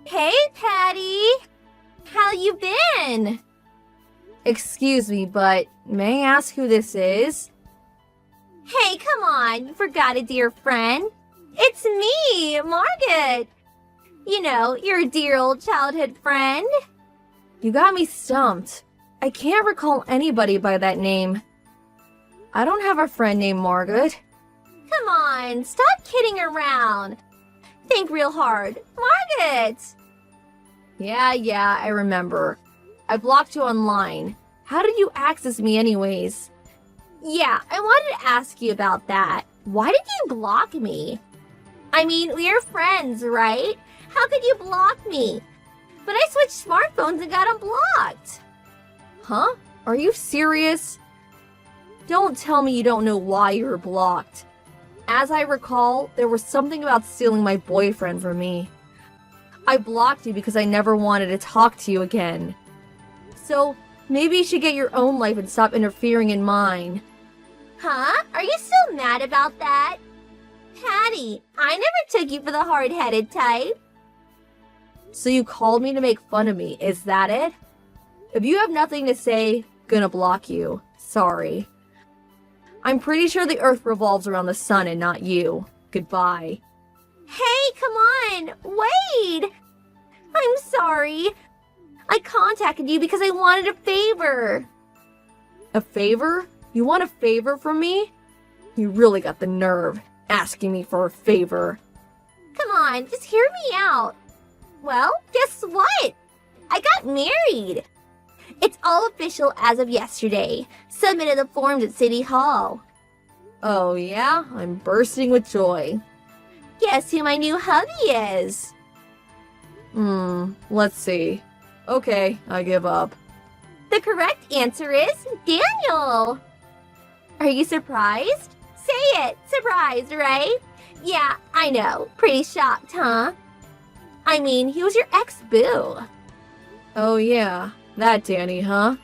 Hey, Patty! How you been? Excuse me, but may I ask who this is? Hey, come on, you forgot a dear friend. It's me, Margaret. You know, your dear old childhood friend. You got me stumped. I can't recall anybody by that name. I don't have a friend named Margaret. Come on, stop kidding around. Think real hard. Margaret! Yeah, I remember. I blocked you online. How did you access me anyways? Yeah, I wanted to ask you about that. Why did you block me? I mean, we are friends, right? How could you block me? But I switched smartphones and got unblocked. Huh? Are you serious? Don't tell me you don't know why you were blocked. As I recall, there was something about stealing my boyfriend from me. I blocked you because I never wanted to talk to you again. So, maybe you should get your own life and stop interfering in mine. Huh? Are you still mad about that? Patty, I never took you for the hard-headed type. So you called me to make fun of me, is that it? If you have nothing to say, gonna block you. Sorry. I'm pretty sure the Earth revolves around the sun and not you. Goodbye. Hey, come on! Wait! I'm sorry. I contacted you because I wanted a favor. A favor? You want a favor from me? You really got the nerve, asking me for a favor. Come on, just hear me out. Well, guess what? I got married. It's all official as of yesterday. Submitted the forms at City Hall. Oh yeah? I'm bursting with joy. Guess who my new hubby is? Let's see. Okay, I give up. The correct answer is Daniel. Are you surprised? Say it, surprised, right? Yeah, I know. Pretty shocked, huh? I mean, he was your ex-boo. Oh yeah, that Danny, huh?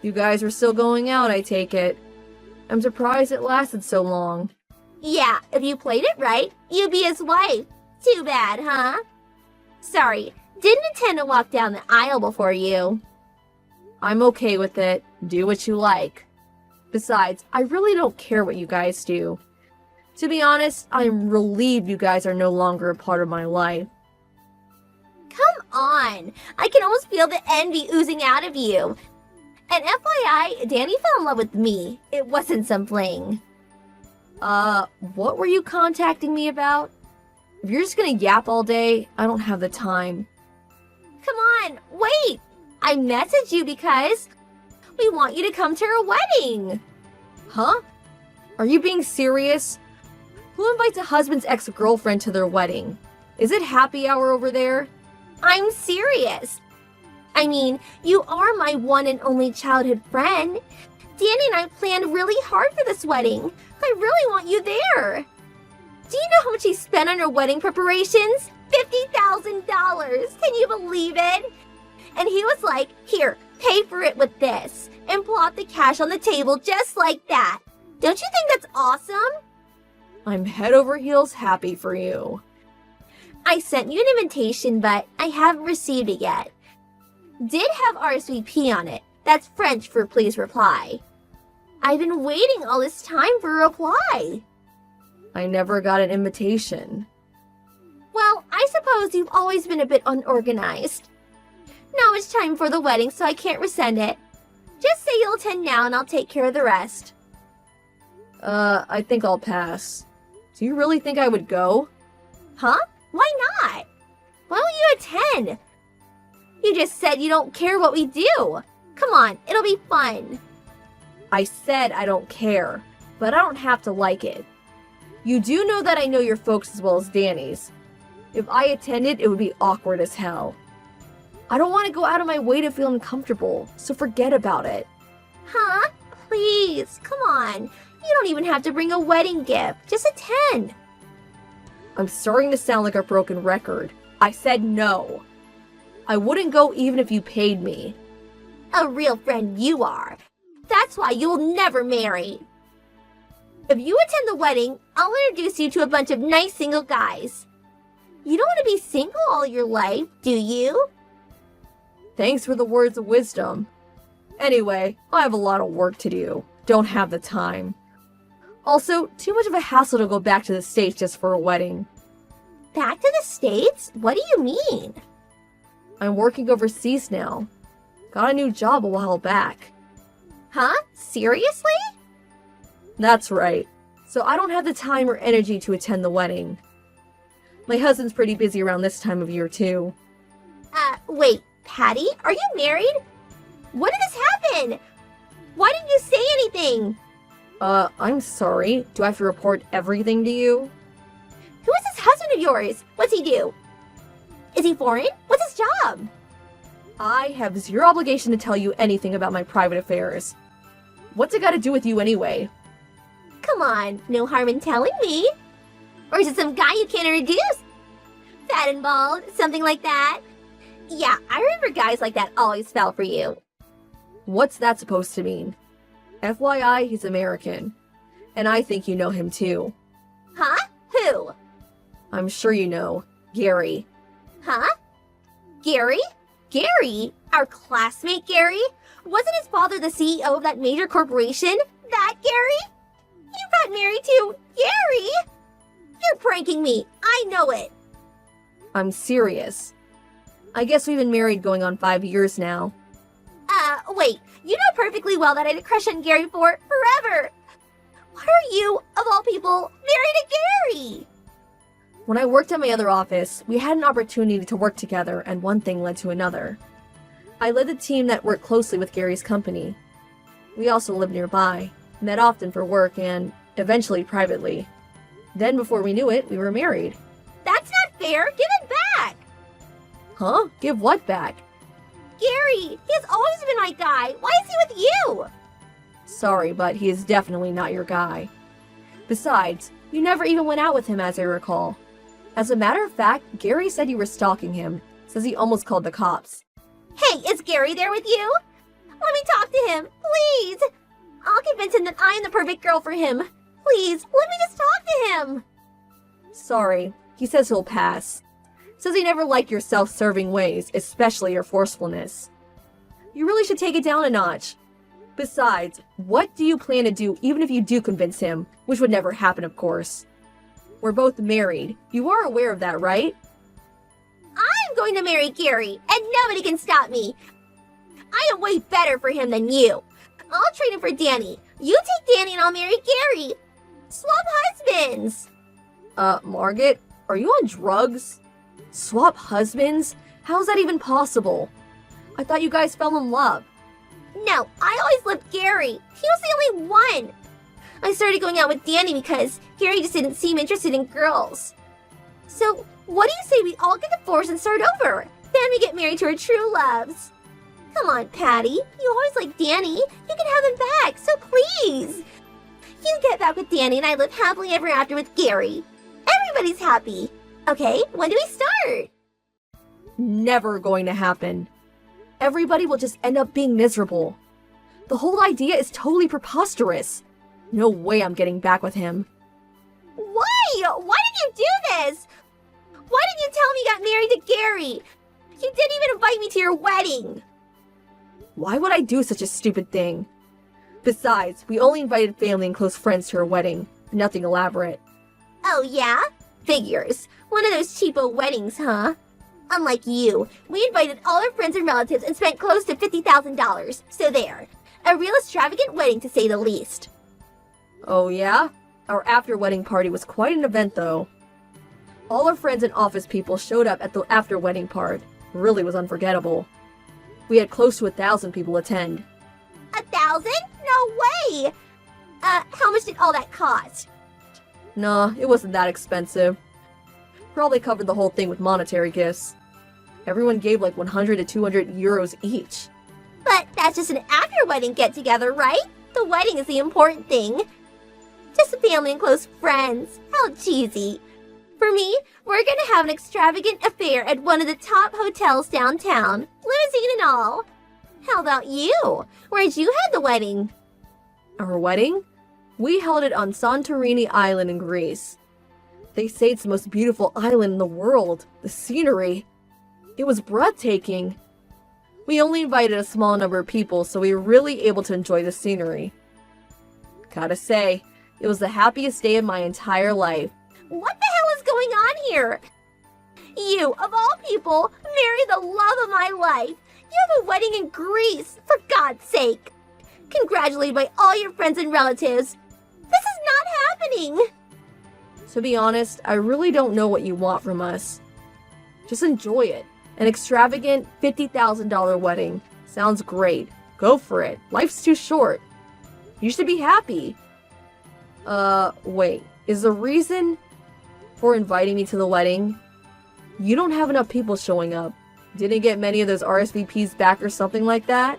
You guys are still going out, I take it. I'm surprised it lasted so long. Yeah, if you played it right, you'd be his wife. Too bad, huh? Sorry, didn't intend to walk down the aisle before you. I'm okay with it. Do what you like. Besides, I really don't care what you guys do. To be honest, I'm relieved you guys are no longer a part of my life. Come on! I can almost feel the envy oozing out of you. And FYI, Danny fell in love with me. It wasn't some fling. What were you contacting me about? If you're just gonna yap all day, I don't have the time. Come on, wait! I messaged you because we want you to come to our wedding. Huh? Are you being serious? Who invites a husband's ex-girlfriend to their wedding? Is it happy hour over there? I'm serious. I mean, you are my one and only childhood friend. Danny and I planned really hard for this wedding. I really want you there. Do you know how much he spent on our wedding preparations? $50,000. Can you believe it? And he was like, here, pay for it with this. And plot the cash on the table just like that. Don't you think that's awesome? I'm head over heels happy for you. I sent you an invitation, but I haven't received it yet. Did have RSVP on it. That's French for please reply. I've been waiting all this time for a reply. I never got an invitation. Well, I suppose you've always been a bit unorganized. Now it's time for the wedding, so I can't resend it. Just say you'll attend now and I'll take care of the rest. I think I'll pass. Do you really think I would go? Huh? Why not? Why don't you attend? You just said you don't care what we do. Come on, it'll be fun. I said I don't care, but I don't have to like it. You do know that I know your folks as well as Danny's. If I attended, it would be awkward as hell. I don't want to go out of my way to feel uncomfortable, so forget about it. Huh? Please, come on. You don't even have to bring a wedding gift. Just attend. I'm starting to sound like a broken record. I said no. I wouldn't go even if you paid me. A real friend you are. That's why you'll never marry. If you attend the wedding, I'll introduce you to a bunch of nice single guys. You don't want to be single all your life, do you? Thanks for the words of wisdom. Anyway, I have a lot of work to do. Don't have the time. Also, too much of a hassle to go back to the States just for a wedding. Back to the States? What do you mean? I'm working overseas now. Got a new job a while back. Huh? Seriously? That's right. So I don't have the time or energy to attend the wedding. My husband's pretty busy around this time of year too. Wait, Patty, are you married? When did this happen? Why didn't you say anything? I'm sorry. Do I have to report everything to you? Who is this husband of yours? What's he do? Is he foreign? What's his job? I have zero obligation to tell you anything about my private affairs. What's it got to do with you anyway? Come on, no harm in telling me. Or is it some guy you can't introduce? Fat and bald, something like that? Yeah, I remember guys like that always fell for you. What's that supposed to mean? FYI, he's American. And I think you know him too. Huh? Who? I'm sure you know. Gary. Huh? Gary? Gary? Our classmate Gary? Wasn't his father the CEO of that major corporation? That Gary? You got married to Gary? You're pranking me. I know it. I'm serious. I guess we've been married going on 5 years now. Wait. You know perfectly well that I had a crush on Gary for forever. Why are you, of all people, married to Gary? When I worked at my other office, we had an opportunity to work together, and one thing led to another. I led the team that worked closely with Gary's company. We also lived nearby, met often for work, and eventually privately. Then, before we knew it, we were married. That's not fair. Give it back. Huh? Give what back? Gary, he has always been my guy. Why is he with you? Sorry, but he is definitely not your guy. Besides, you never even went out with him, as I recall. As a matter of fact, Gary said you were stalking him. Says he almost called the cops. Hey, is Gary there with you? Let me talk to him, please. I'll convince him that I am the perfect girl for him. Please, let me just talk to him. Sorry, he says he'll pass. Says he never liked your self-serving ways, especially your forcefulness. You really should take it down a notch. Besides, what do you plan to do even if you do convince him? Which would never happen, of course. We're both married. You are aware of that, right? I'm going to marry Gary, and nobody can stop me. I am way better for him than you. I'll trade him for Danny. You take Danny and I'll marry Gary. Swap husbands. Margaret, are you on drugs? Swap husbands? How is that even possible? I thought you guys fell in love. No, I always loved Gary. He was the only one. I started going out with Danny because Gary just didn't seem interested in girls. So, what do you say we all get divorced and start over? Then we get married to our true loves. Come on, Patty. You always liked Danny. You can have him back, so please. You get back with Danny and I live happily ever after with Gary. Everybody's happy. Okay, when do we start? Never going to happen. Everybody will just end up being miserable. The whole idea is totally preposterous. No way I'm getting back with him. Why? Why did you do this? Why didn't you tell me you got married to Gary? You didn't even invite me to your wedding. Why would I do such a stupid thing? Besides, we only invited family and close friends to her wedding. Nothing elaborate. Oh yeah? Figures. One of those cheapo weddings, huh? Unlike you, we invited all our friends and relatives and spent close to $50,000. So there. A real extravagant wedding to say the least. Oh yeah? Our after-wedding party was quite an event though. All our friends and office people showed up at the after-wedding part. Really was unforgettable. We had close to 1,000 people attend. 1,000? No way! How much did all that cost? Nah, it wasn't that expensive. Probably covered the whole thing with monetary gifts. Everyone gave like 100 to 200 euros each. But that's just an after-wedding get-together, right? The wedding is the important thing. Just family and close friends. How cheesy. For me, we're gonna have an extravagant affair at one of the top hotels downtown. Limousine and all. How about you? Where'd you have the wedding? Our wedding? We held it on Santorini Island in Greece. They say it's the most beautiful island in the world. The scenery. It was breathtaking. We only invited a small number of people, so we were really able to enjoy the scenery. Gotta say, it was the happiest day of my entire life. What the hell is going on here? You, of all people, marry the love of my life. You have a wedding in Greece, for God's sake. Congratulated by all your friends and relatives. This is not happening. To be honest, I really don't know what you want from us. Just enjoy it. An extravagant $50,000 wedding. Sounds great. Go for it. Life's too short. You should be happy. Wait. Is the reason for inviting me to the wedding you don't have enough people showing up? Didn't get many of those RSVPs back or something like that?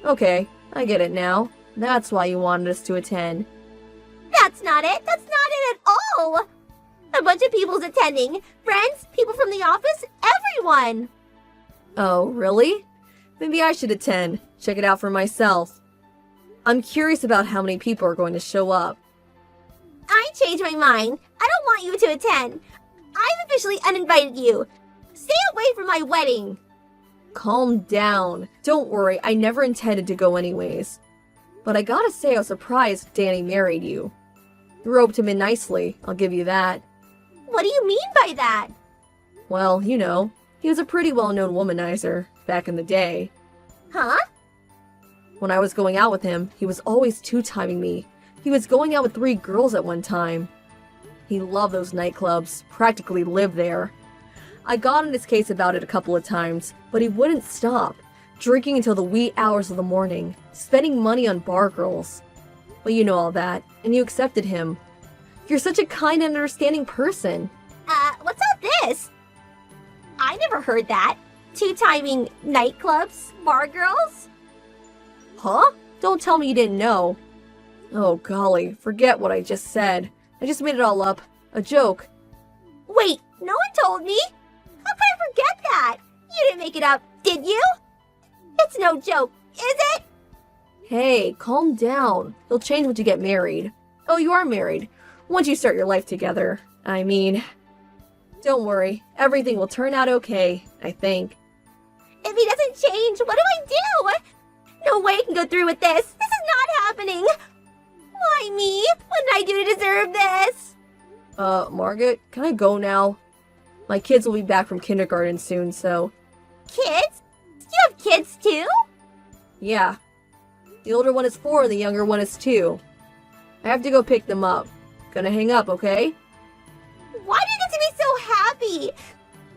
Okay, I get it now. That's why you wanted us to attend. That's not it. That's not it at all. A bunch of people's attending. Friends, people from the office, everyone. Oh, really? Maybe I should attend. Check it out for myself. I'm curious about how many people are going to show up. I changed my mind. I don't want you to attend. I've officially uninvited you. Stay away from my wedding. Calm down. Don't worry, I never intended to go anyways. But I gotta say I was surprised Danny married you. You roped him in nicely, I'll give you that. What do you mean by that? Well, you know, he was a pretty well-known womanizer back in the day. Huh? When I was going out with him, he was always two-timing me. He was going out with 3 girls at one time. He loved those nightclubs, practically lived there. I got in his case about it a couple of times, but he wouldn't stop, drinking until the wee hours of the morning, spending money on bar girls. Well, you know all that, and you accepted him. You're such a kind and understanding person. What's all this? I never heard that. Two-timing nightclubs, bar girls? Huh? Don't tell me you didn't know. Oh, golly, forget what I just said. I just made it all up. A joke. Wait, no one told me. How could I forget that? You didn't make it up, did you? It's no joke, is it? Hey, calm down. You'll change once you get married. Oh, you are married. Once you start your life together. I mean, don't worry. Everything will turn out okay, I think. If he doesn't change, what do I do? No way I can go through with this. This is not happening. Why me? What did I do to deserve this? Margaret, can I go now? My kids will be back from kindergarten soon, so... Kids? You have kids too? Yeah. The older one is 4 and the younger one is 2. I have to go pick them up. Gonna hang up, okay? Why do you get to be so happy?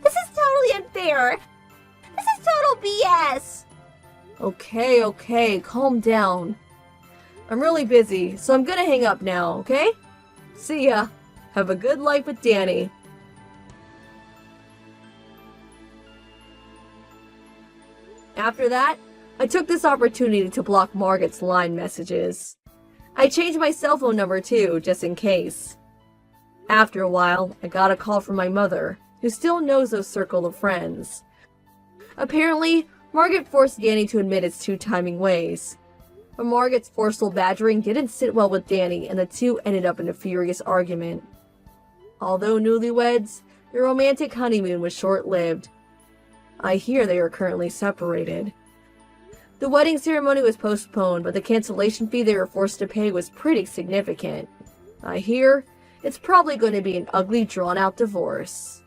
This is totally unfair. This is total BS. Okay, calm down. I'm really busy, so I'm gonna hang up now, okay? See ya. Have a good life with Danny. After that, I took this opportunity to block Margaret's line messages. I changed my cell phone number too, just in case. After a while, I got a call from my mother, who still knows those circle of friends. Apparently, Margaret forced Danny to admit his two-timing ways. But Margaret's forceful badgering didn't sit well with Danny, and the two ended up in a furious argument. Although newlyweds, their romantic honeymoon was short-lived. I hear they are currently separated. The wedding ceremony was postponed, but the cancellation fee they were forced to pay was pretty significant. I hear it's probably going to be an ugly, drawn-out divorce.